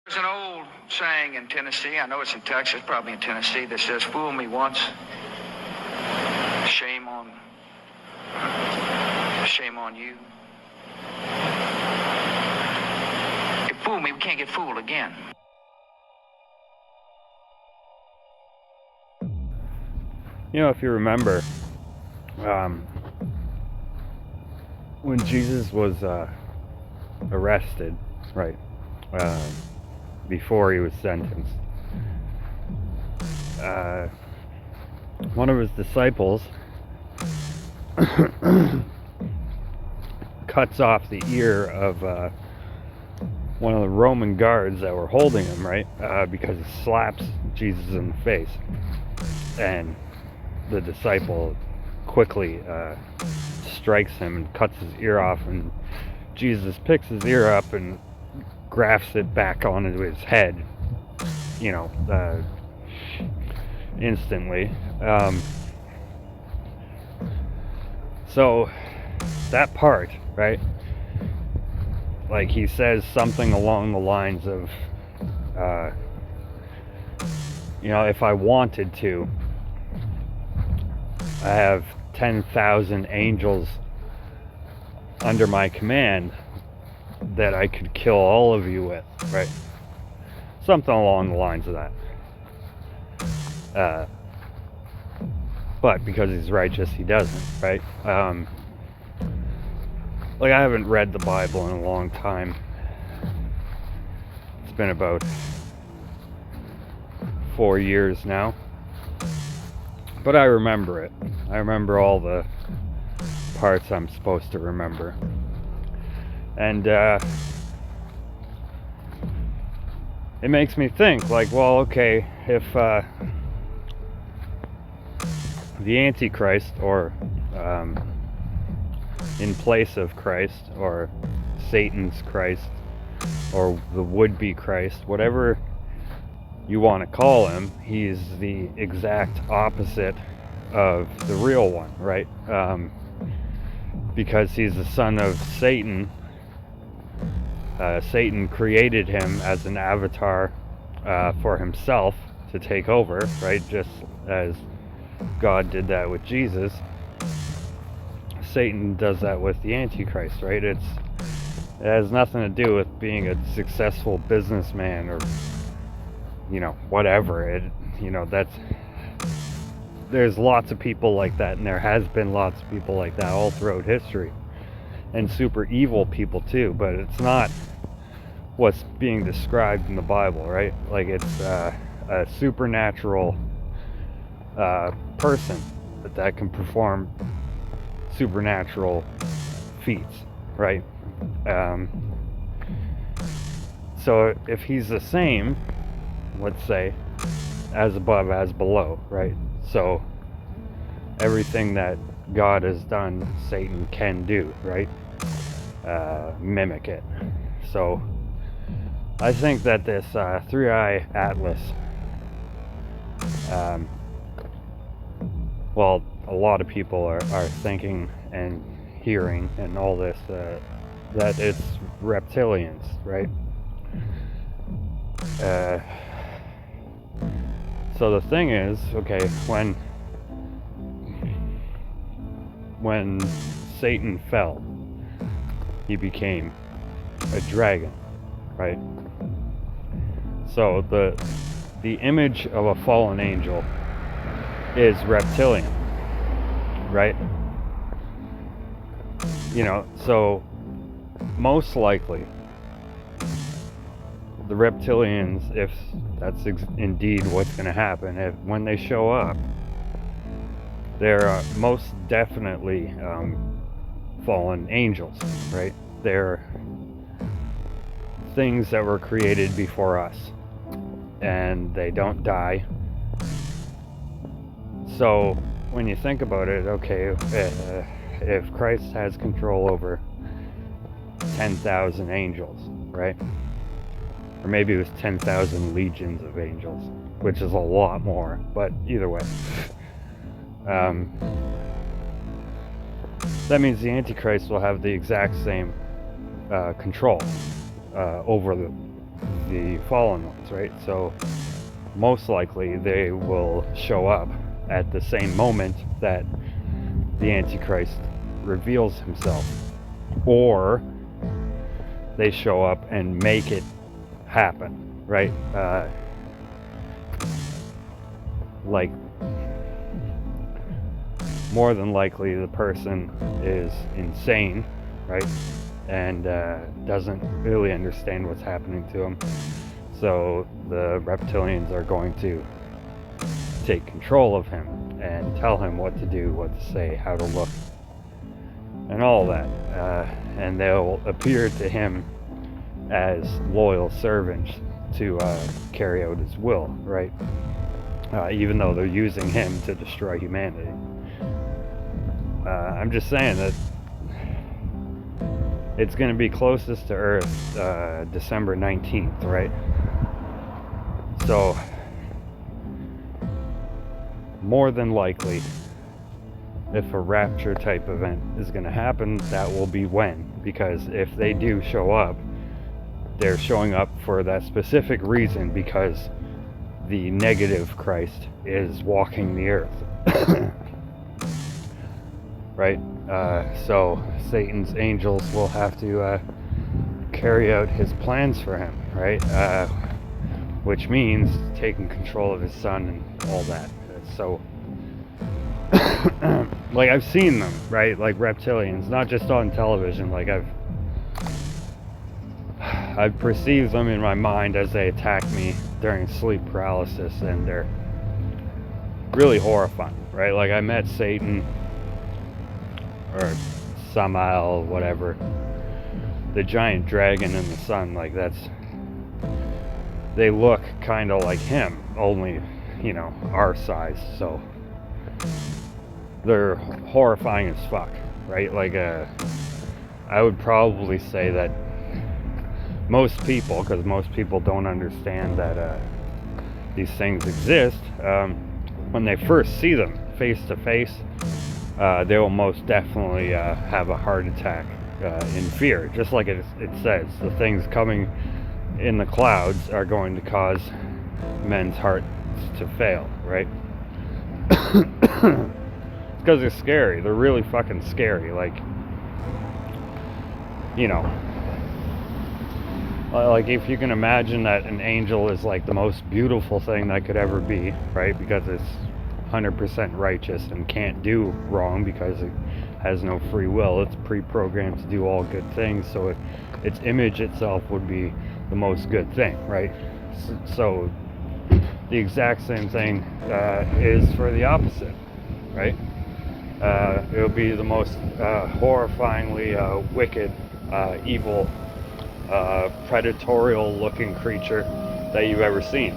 There's an old saying in Tennessee, I know it's in Texas, probably in Tennessee, that says, fool me once, shame on you. You fool me, we can't get fooled again. You know, if you remember, when Jesus was arrested, right, before he was sentenced, one of his disciples cuts off the ear of one of the Roman guards that were holding him, right, because he slaps Jesus in the face. And the disciple quickly strikes him and cuts his ear off, and Jesus picks his ear up and grafts it back onto his head, instantly. So that part, right, like he says something along the lines of, if I wanted to, I have 10,000 angels under my command that I could kill all of you with, right? Something along the lines of that. But because he's righteous, he doesn't, right? Like, I haven't read the Bible in a long time. It's been about 4 years now. But I remember it. I remember all the parts I'm supposed to remember. And it makes me think, like, well, okay, if the Antichrist, or in place of Christ, or Satan's Christ, or the would-be Christ, whatever you want to call him, he's the exact opposite of the real one, right? Because he's the son of Satan. Satan created him as an avatar for himself to take over, right? Just as God did that with Jesus. Satan does that with the Antichrist, right? It has nothing to do with being a successful businessman or whatever. There's lots of people like that, and there has been lots of people like that all throughout history, and super evil people too, but it's not what's being described in the Bible, right? Like, it's a supernatural person that can perform supernatural feats, right? So if he's the same, let's say, as above as below, right? So everything that God has done, Satan can do, right? Mimic it. So I think that this three-eye atlas, well, a lot of people are thinking and hearing and all this, that it's reptilians, right? So the thing is, okay, when Satan fell, he became a dragon, right? So the image of a fallen angel is reptilian, right? So most likely the reptilians, if that's indeed what's going to happen, when they show up, they're most definitely fallen angels, right? They're things that were created before us, and they don't die. So when you think about it, okay, if Christ has control over 10,000 angels, right? Or maybe it was 10,000 legions of angels, which is a lot more, but either way. That means the Antichrist will have the exact same control over the fallen ones, right? So most likely they will show up at the same moment that the Antichrist reveals himself, or they show up and make it happen, right? Like, more than likely the person is insane, right? And doesn't really understand what's happening to him. So the reptilians are going to take control of him and tell him what to do, what to say, how to look, and all that. And they'll appear to him as loyal servants to carry out his will, right? Even though they're using him to destroy humanity. I'm just saying that it's going to be closest to Earth December 19th, right? So, more than likely, if a rapture type event is going to happen, that will be when. Because if they do show up, they're showing up for that specific reason, because the negative Christ is walking the earth. Right? So Satan's angels will have to carry out his plans for him, right? Which means taking control of his son and all that. So, like, I've seen them, right? Like reptilians, not just on television. Like I've perceived them in my mind as they attack me during sleep paralysis, and they're really horrifying, right? Like, I met Satan, or Samael, whatever, the giant dragon in the sun. Like, they look kind of like him, only, you know, our size. So they're horrifying as fuck, right? Like, I would probably say that most people, because most people don't understand that these things exist, when they first see them face to face, they will most definitely have a heart attack in fear. Just like it says, the things coming in the clouds are going to cause men's hearts to fail, right? It's because they're scary. They're really fucking scary. Like, you know, like, if you can imagine that an angel is like the most beautiful thing that could ever be, right? Because it's 100% righteous and can't do wrong because it has no free will. It's pre-programmed to do all good things, so its image itself would be the most good thing, right? So the exact same thing is for the opposite, right? It would be the most horrifyingly wicked, evil, predatorial looking creature that you've ever seen.